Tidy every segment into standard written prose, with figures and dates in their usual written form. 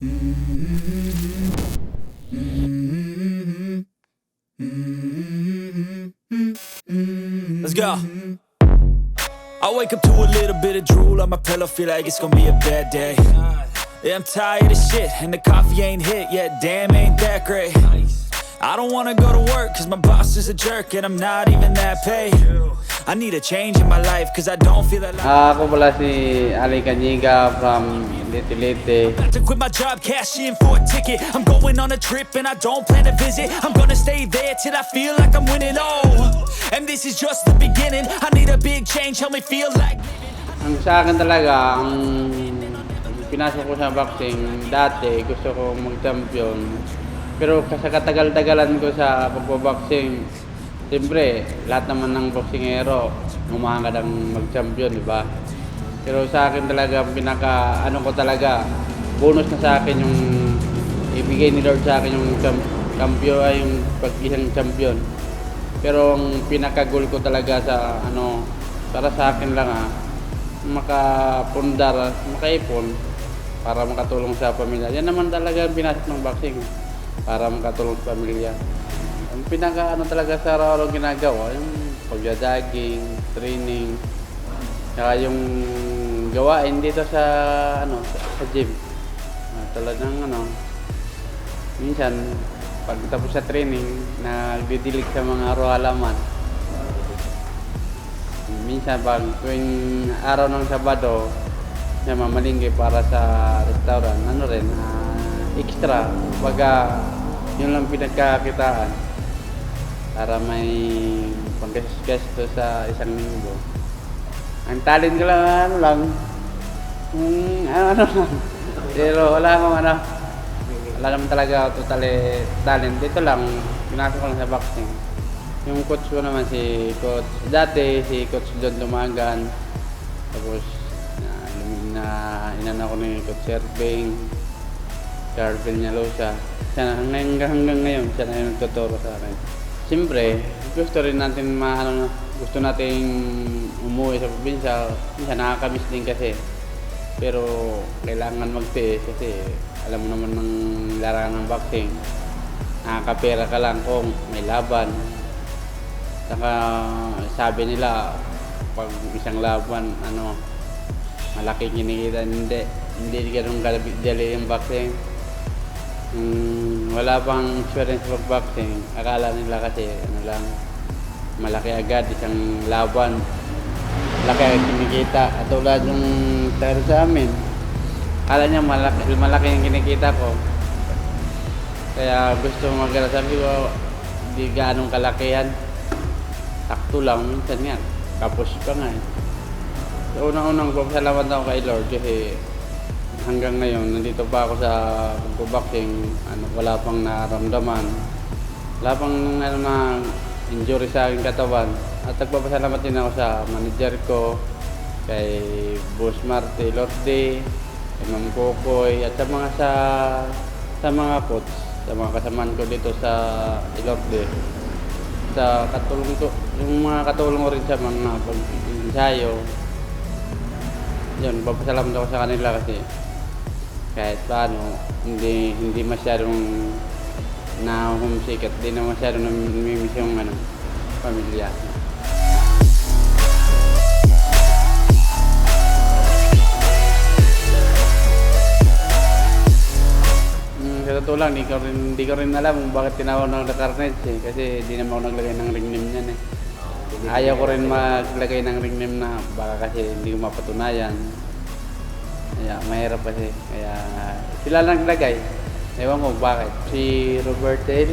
Let's go. I wake up to a little bit of drool on my pillow, feel like it's gonna be a bad day. Yeah, I'm tired of shit, and the coffee ain't hit yet, damn, ain't that great. I don't wanna go to work, cause my boss is a jerk, and I'm not even that paid. I need a change in my life, cause I don't feel alive. Ako pala si Ali Canyiga from Leyte. About to quit my job, cash in for a ticket. I'm going on a trip and I don't plan to visit. I'm gonna stay there till I feel like I'm winning. Oh, and this is just the beginning. I need a big change, help me feel like. Ang sa akin talaga, ang pinasok ko sa boxing, dati gusto ko mag-champion. Pero sa katagal-tagalan ko sa pagbo-boxing, siyempre, lahat naman ng boxingero, umahangad ang mag-champion, di ba? Pero sa akin talaga, ko talaga, bonus na sa akin yung ibigay ni Lord sa akin yung champion, ay yung pag-isang champion. Pero ang pinaka-goal ko talaga sa, para sa akin lang makapundar, makaipon, para makatulong sa pamilya. Yan naman talaga ang pinasok ng boxing, para makatulong sa pamilya. Ang pinaka talaga sa araw-araw ginagawa, yung pagja-jogging, training, saka yung gawain dito sa sa gym. Talagang minsan pag tapos sa training, nagdidilig sa mga halaman. Minsan pag tuwing araw ng Sabado, na mamalinggi para sa restaurant, extra, baga yun lang pinagkakitaan para may panggastos sa isang linggo. Ang talent ko lang lang, pero wala naman talaga totally talent. Dito lang, pinasok ko lang sa boxing. Yung coach ko naman si Coach John Lumagan, tapos inana ko ni Coach Serping, Carvel Nyalosa. Hanggang ngayon, siya na yung nagtuturo sa akin. Siyempre, gusto rin natin gusto nating umuwi sa probinsya. Minsan nakakamiss din kasi. Pero kailangan magtiis kasi alam mo naman ng larangan ng boxing. Nakakapera ka lang kung may laban. Saka sabi nila, pag isang laban, malaki kinikita. Hindi ganun dali yung boxing. Wala pang experience sa boxing, akala nila kasi malaki agad isang laban, malaki ang kinikita. At tulad yung taro sa amin, akala niya malaki yung kinikita ko, kaya gusto mag-aral. Sabi ko, di gaanong kalakihan, sakto lang minsan nga, kapos pa nga So unang papasalamat ako kay Lord kasi hanggang ngayon, nandito pa ako sa boxing, wala pang naramdaman, wala pang na injury sa aking katawan. At nagpapasalamat din ako sa manager ko, kay Boss Marte Lorde, kay Ma'am Kokoy, at sa mga coach, sa mga kasamaan ko dito sa Ilorde. Sa katulong ko, yung mga katulong ko rin sa mga pag-ensayo. Yun, papasalamat ako sa kanila kasi kahit paano, hindi masyadong na-homesick at hindi na masyadong namimiss yung pamilya. Sa totoo lang, hindi ko rin alam kung bakit tinawag ng Carnage kasi hindi naman ako naglagay ng ring name niyan Ayaw ko rin maglagay ng ring name na baka kasi hindi ko mapatunayan. Kaya mahirap kasi. Kaya sila lang naglagay. Ewan ko bakit. Si Robert L.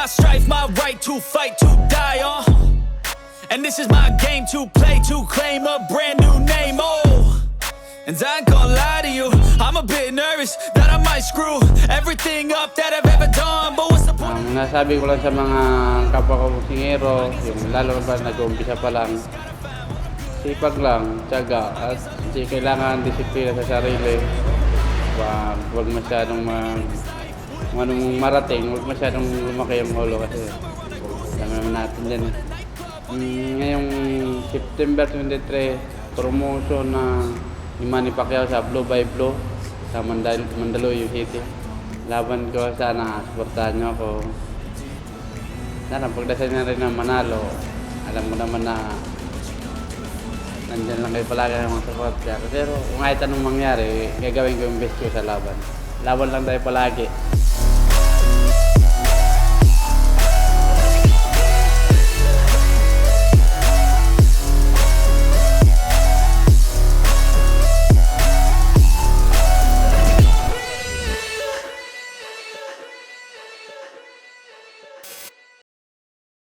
my strife, my right to fight, to die on. And this is my game to play, to claim a brand new name, oh. And I ain't gonna lie to you, I'm a bit nervous that I might screw everything up that I've ever done. But what's the point? Ang nasabi ko lang sa mga kapwa ko singero, yung lalo na nag-uumpisa pa lang, sipag lang, tiyaga, at hindi kailangan disiplina sa sarili. Huwag masyadong kung anong marating, huwag masyadong lumaki yung ulo kasi alam naman natin din eh. Ngayong September 23, promotion na ni Manny Pacquiao sa Blue by Blue sa Mandaluyong City. Laban ko, sana supportahan nyo ako. Sana pagdasal na rin na manalo. Alam mo naman na nandyan lang kayo palagi ng mga support niya. Pero kung kahit anong mangyari, gagawin ko yung best ko sa laban. Laban lang tayo palagi.